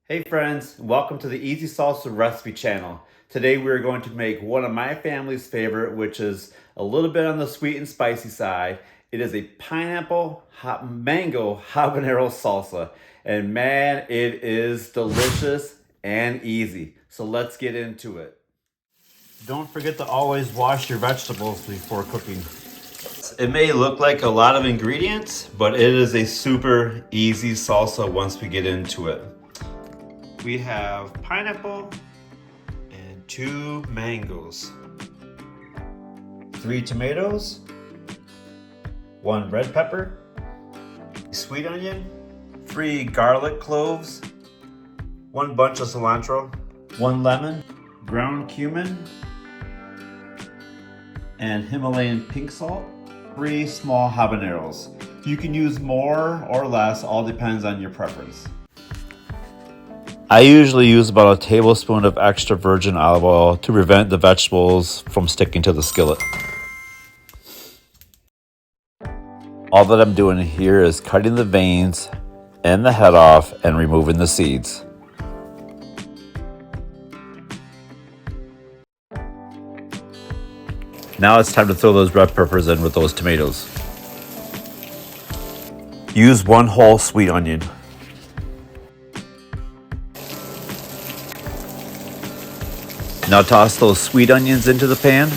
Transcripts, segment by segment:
Hey friends, welcome to the Easy Salsa Recipe channel. Today we're going to make one of my family's favorite, which is a little bit on the sweet and spicy side. It is a pineapple mango habanero salsa. And man, it is delicious and easy. So let's get into it. Don't forget to always wash your vegetables before cooking. It may look like a lot of ingredients, but it is a super easy salsa once we get into it. We have pineapple and 2 mangoes, 3 tomatoes, 1 red pepper, sweet onion, 3 garlic cloves, 1 bunch of cilantro, 1 lemon, ground cumin, and Himalayan pink salt, 3 small habaneros. You can use more or less, all depends on your preference. I usually use about a tablespoon of extra virgin olive oil to prevent the vegetables from sticking to the skillet. All that I'm doing here is cutting the veins and the head off and removing the seeds. Now it's time to throw those red peppers in with those tomatoes. Use 1 whole sweet onion. Now toss those sweet onions into the pan.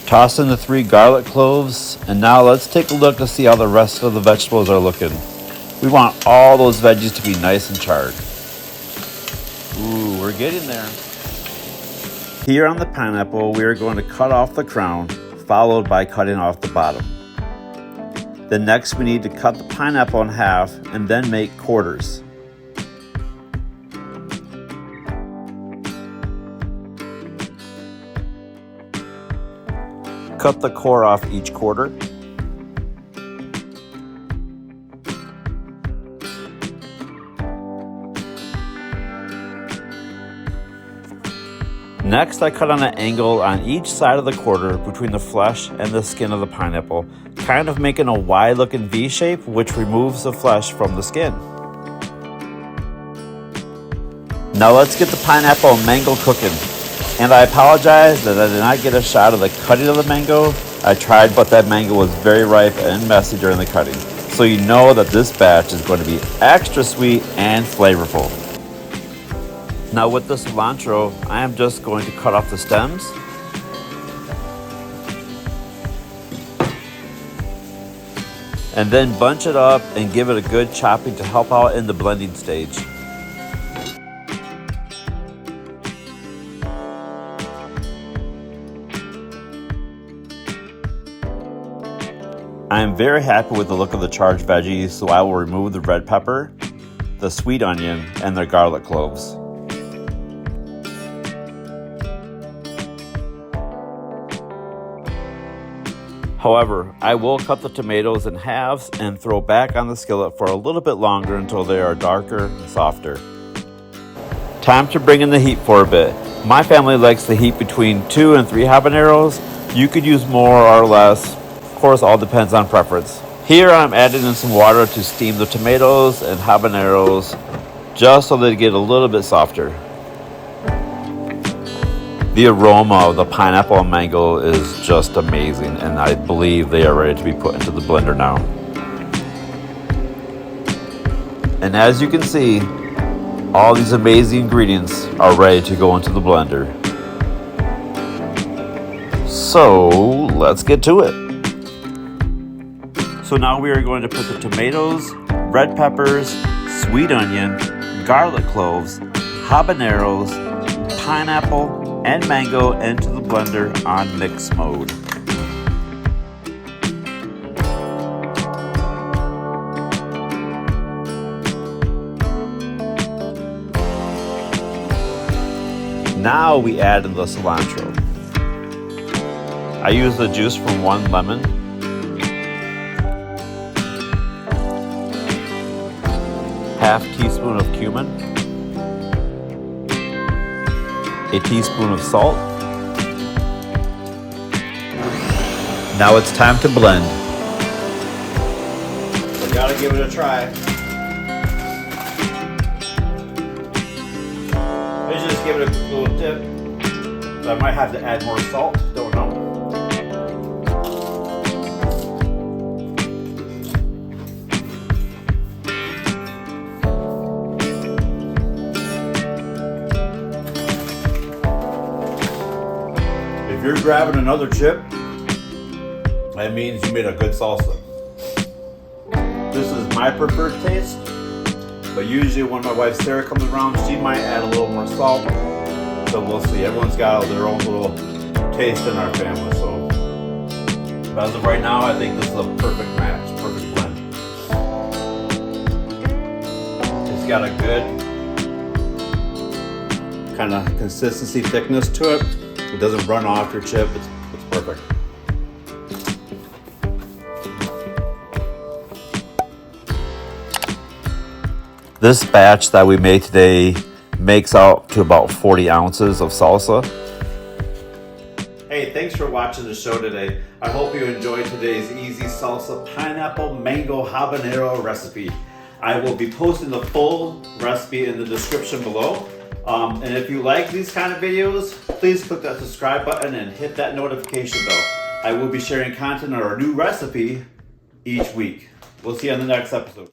Toss in the 3 garlic cloves, and now let's take a look to see how the rest of the vegetables are looking. We want all those veggies to be nice and charred. Ooh, we're getting there. Here on the pineapple, we are going to cut off the crown, followed by cutting off the bottom. Then next we need to cut the pineapple in half and then make quarters. Cut the core off each quarter. Next, I cut on an angle on each side of the quarter between the flesh and the skin of the pineapple, kind of making a wide-looking V shape, which removes the flesh from the skin. Now let's get the pineapple and mango cooking. And I apologize that I did not get a shot of the cutting of the mango. I tried, but that mango was very ripe and messy during the cutting. So you know that this batch is going to be extra sweet and flavorful. Now with the cilantro, I am just going to cut off the stems. And then bunch it up and give it a good chopping to help out in the blending stage. I am very happy with the look of the charred veggies, so I will remove the red pepper, the sweet onion, and the garlic cloves. However, I will cut the tomatoes in halves and throw back on the skillet for a little bit longer until they are darker and softer. Time to bring in the heat for a bit. My family likes the heat between 2 and 3 habaneros. You could use more or less. Of course, all depends on preference. Here I'm adding in some water to steam the tomatoes and habaneros just so they get a little bit softer. The aroma of the pineapple and mango is just amazing, and I believe they are ready to be put into the blender now. And as you can see, all these amazing ingredients are ready to go into the blender. So let's get to it. So now we are going to put the tomatoes, red peppers, sweet onion, garlic cloves, habaneros, pineapple, and mango into the blender on mix mode. Now we add in the cilantro. I use the juice from 1 lemon. Half teaspoon of cumin, a teaspoon of salt. Now it's time to blend. We gotta give it a try. give it a little dip. So I might have to add more salt, don't know. If you're grabbing another chip, that means you made a good salsa. This is my preferred taste, but usually when my wife Sarah comes around, she might add a little more salt. So we'll see. Everyone's got their own little taste in our family. So but as of right now, I think this is a perfect match, perfect blend. It's got a good kind of consistency, thickness to it. It doesn't run off your chip. It's perfect. This batch that we made today makes out to about 40 ounces of salsa. Hey, thanks for watching the show today. I hope you enjoyed today's easy salsa pineapple mango habanero recipe. I will be posting the full recipe in the description below. And if you like these kind of videos, please click that subscribe button and hit that notification bell. I will be sharing content on our new recipe each week. We'll see you on the next episode.